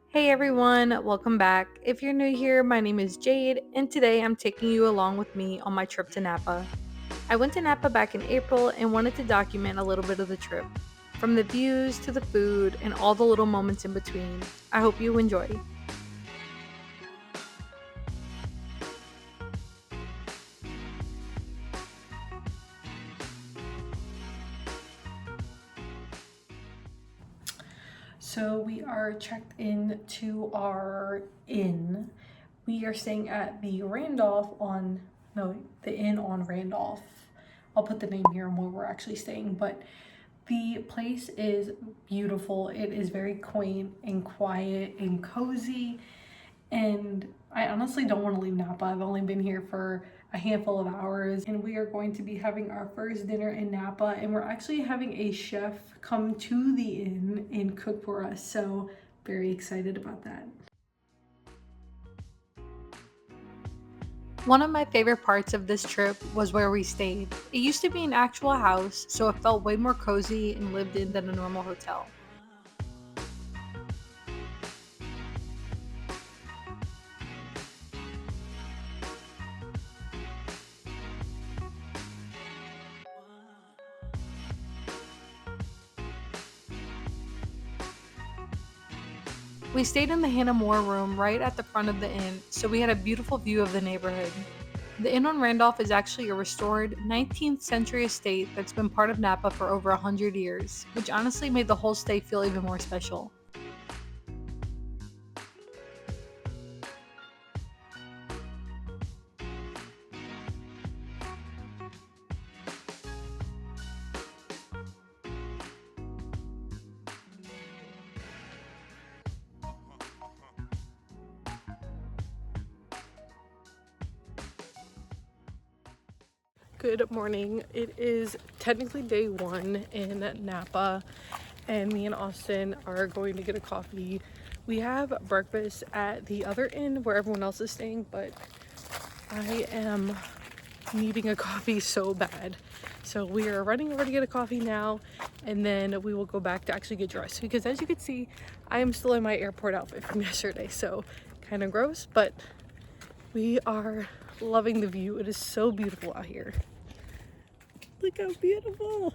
Hey everyone, welcome back. If you're new here, my name is Jade, and today I'm taking you along with me on my trip to Napa. I went to Napa back in April and wanted to document a little bit of the trip, from the views to the food and all the little moments in between. I hope you enjoy. So we are checked in to our inn. We are staying at the the inn on Randolph. I'll put the name here on where we're actually staying, but the place is beautiful. It is very quaint and quiet and cozy. And I honestly don't want to leave Napa. I've only been here for a handful of hours, and we are going to be having our first dinner in Napa, and we're actually having a chef come to the inn and cook for us. So very excited about that. One of my favorite parts of this trip was where we stayed. It used to be an actual house, so it felt way more cozy and lived in than a normal hotel. We stayed in the Hannah More room right at the front of the inn, so we had a beautiful view of the neighborhood. The inn on Randolph is actually a restored 19th century estate that's been part of Napa for over 100 years, which honestly made the whole stay feel even more special. Good morning. It is technically day one in Napa, and me and Austin are going to get a coffee. We have breakfast at the other inn where everyone else is staying, but I am needing a coffee so bad. So we are running over to get a coffee now, and then we will go back to actually get dressed, because as you can see, I am still in my airport outfit from yesterday, so kind of gross, but we are loving the view. It is so beautiful out here. Look how beautiful.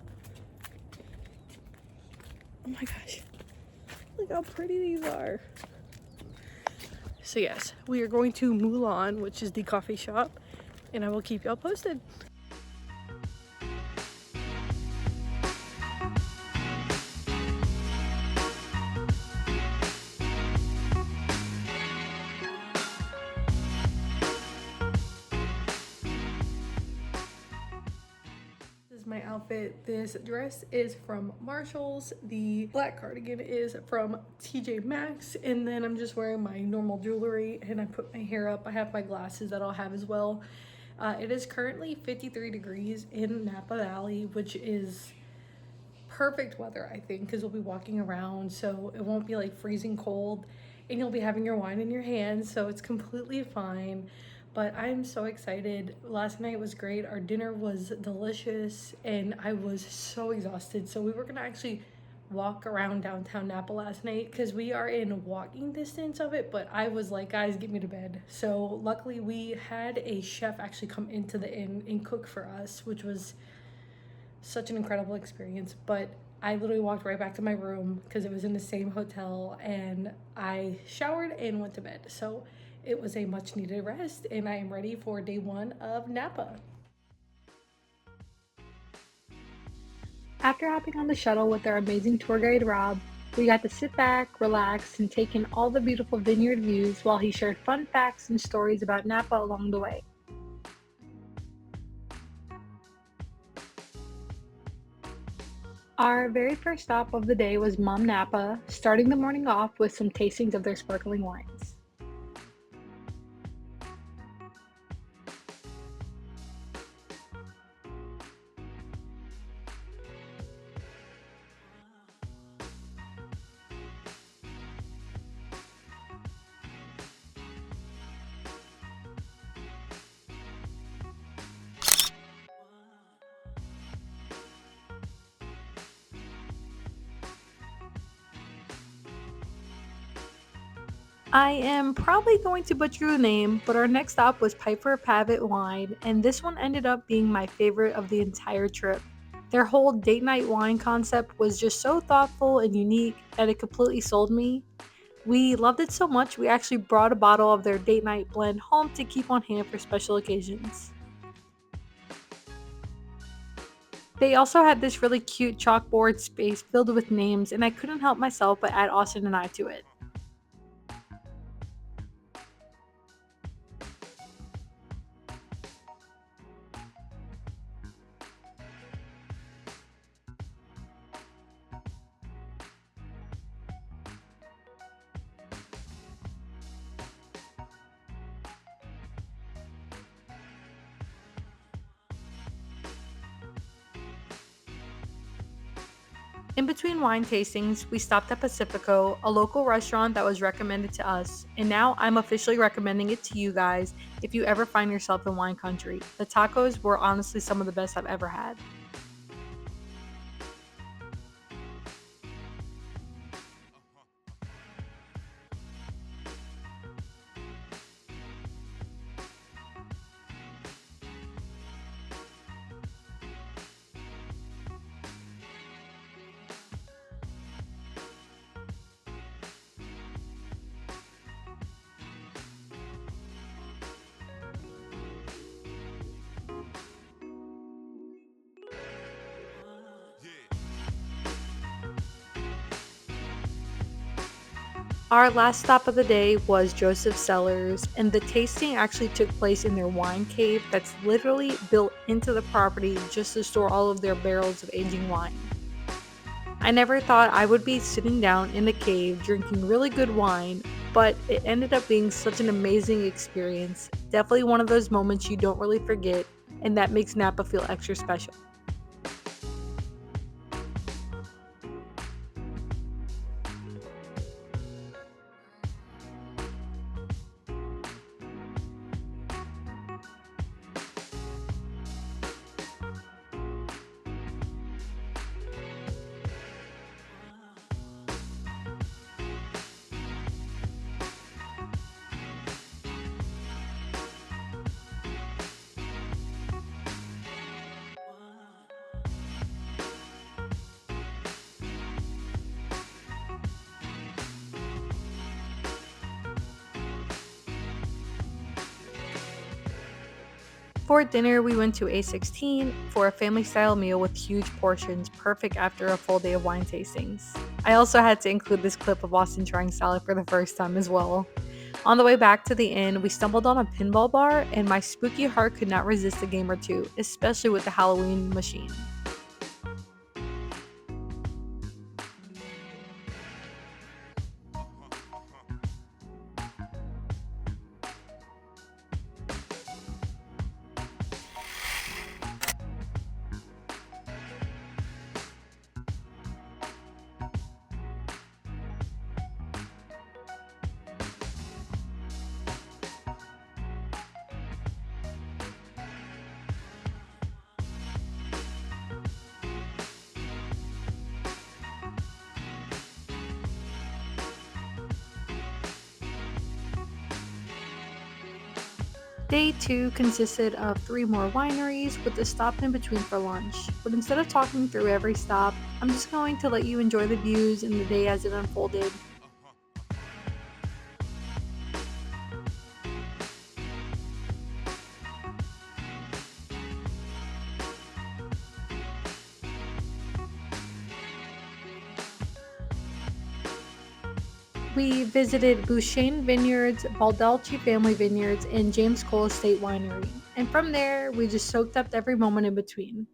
Oh my gosh. Look how pretty these are. So yes, we are going to Mulan, which is the coffee shop, and I will keep y'all posted. This is my outfit. This dress is from Marshall's. The black cardigan is from TJ Maxx, and then I'm just wearing my normal jewelry, and I put my hair up. I have my glasses that I'll have as well. It is currently 53 degrees in Napa Valley, which is perfect weather, I think, because we'll be walking around, so it won't be like freezing cold, and you'll be having your wine in your hands, so it's completely fine. But I'm so excited. Last night was great. Our dinner was delicious, and I was so exhausted. So we were gonna actually walk around downtown Napa last night because we are in walking distance of it, but I was like, guys, get me to bed. So luckily we had a chef actually come into the inn and cook for us, which was such an incredible experience. But I literally walked right back to my room because it was in the same hotel, and I showered and went to bed. So it was a much needed rest, and I am ready for day one of Napa. After hopping on the shuttle with our amazing tour guide Rob, we got to sit back, relax, and take in all the beautiful vineyard views while he shared fun facts and stories about Napa along the way. Our very first stop of the day was Mom Napa, starting the morning off with some tastings of their sparkling wines. I am probably going to butcher the name, but our next stop was Piper Pavitt Wine, and this one ended up being my favorite of the entire trip. Their whole date night wine concept was just so thoughtful and unique that it completely sold me. We loved it so much, we actually brought a bottle of their date night blend home to keep on hand for special occasions. They also had this really cute chalkboard space filled with names, and I couldn't help myself but add Austin and I to it. In between wine tastings, we stopped at Pacifico, a local restaurant that was recommended to us, and now I'm officially recommending it to you guys if you ever find yourself in wine country. The tacos were honestly some of the best I've ever had. Our last stop of the day was Joseph's Cellars, and the tasting actually took place in their wine cave that's literally built into the property just to store all of their barrels of aging wine. I never thought I would be sitting down in the cave drinking really good wine, but it ended up being such an amazing experience. Definitely one of those moments you don't really forget, and that makes Napa feel extra special. For dinner, we went to A16 for a family style meal with huge portions, perfect after a full day of wine tastings. I also had to include this clip of Austin trying salad for the first time as well. On the way back to the inn, we stumbled on a pinball bar, and my spooky heart could not resist a game or two, especially with the Halloween machine. Day 2 consisted of 3 more wineries with a stop in between for lunch. But instead of talking through every stop, I'm just going to let you enjoy the views and the day as it unfolded. We visited Bouchain Vineyards, Baldacci Family Vineyards, and James Cole Estate Winery. And from there, we just soaked up every moment in between.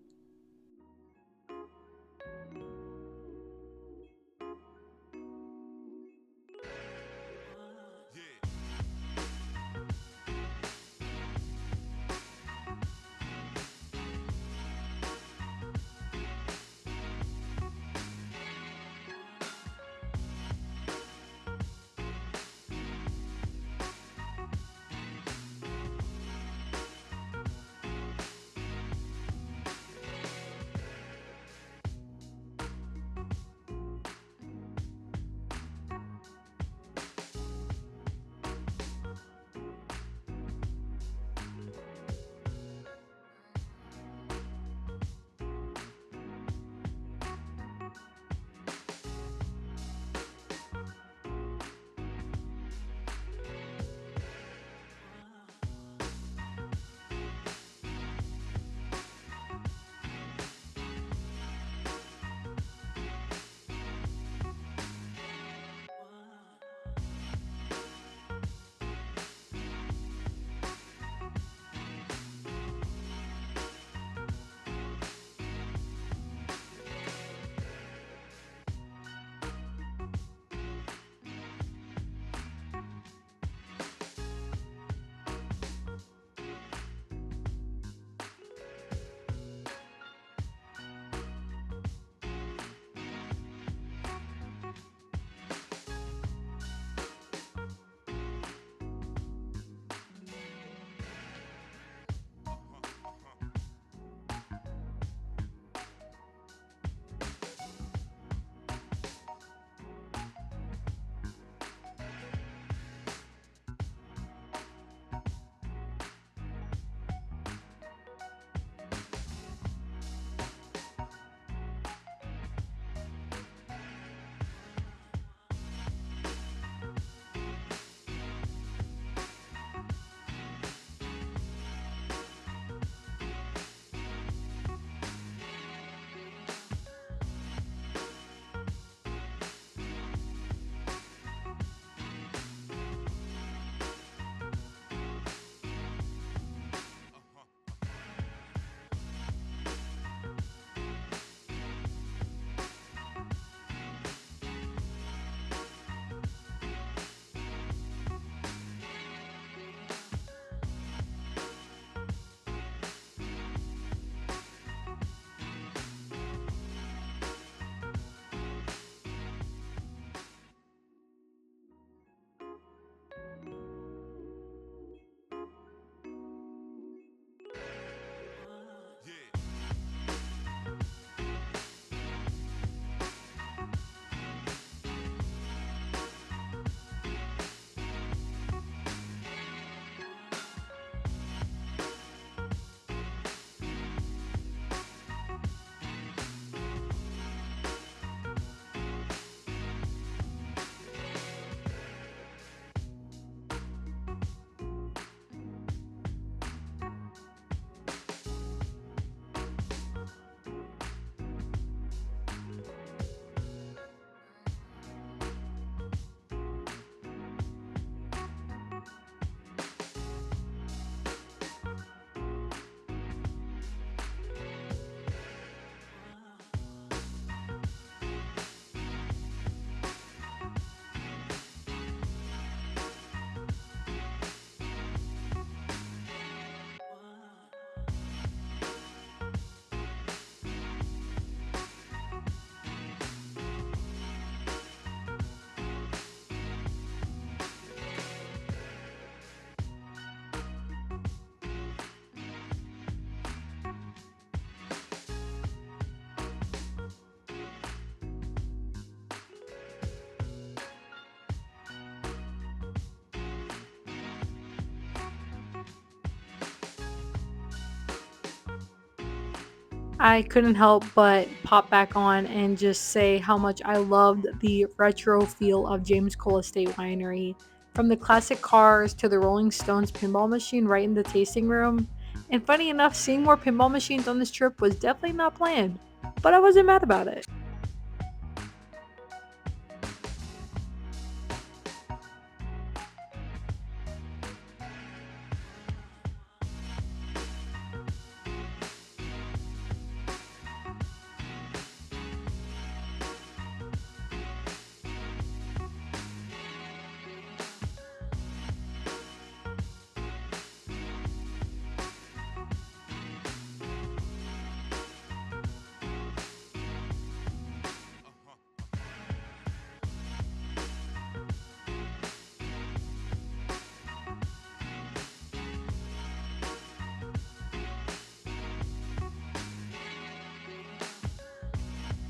I couldn't help but pop back on and just say how much I loved the retro feel of James Cole Estate Winery. From the classic cars to the Rolling Stones pinball machine right in the tasting room. And funny enough, seeing more pinball machines on this trip was definitely not planned, but I wasn't mad about it.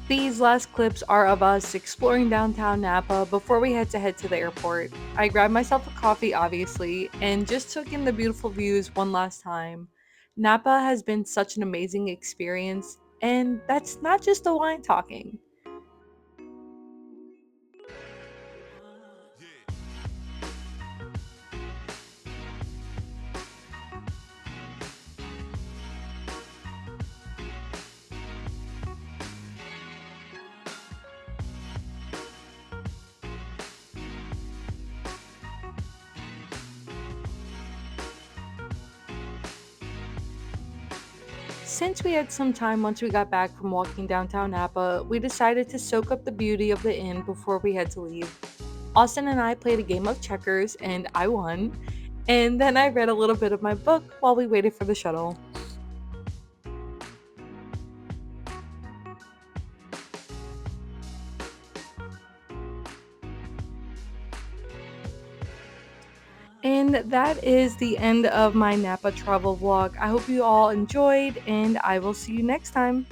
These last clips are of us exploring downtown Napa before we head to the airport. I grabbed myself a coffee, obviously, and just took in the beautiful views one last time. Napa has been such an amazing experience, and that's not just the wine talking. Since we had some time once we got back from walking downtown Napa, we decided to soak up the beauty of the inn before we had to leave. Austin and I played a game of checkers, and I won. And then I read a little bit of my book while we waited for the shuttle. And that is the end of my Napa travel vlog. I hope you all enjoyed, and I will see you next time.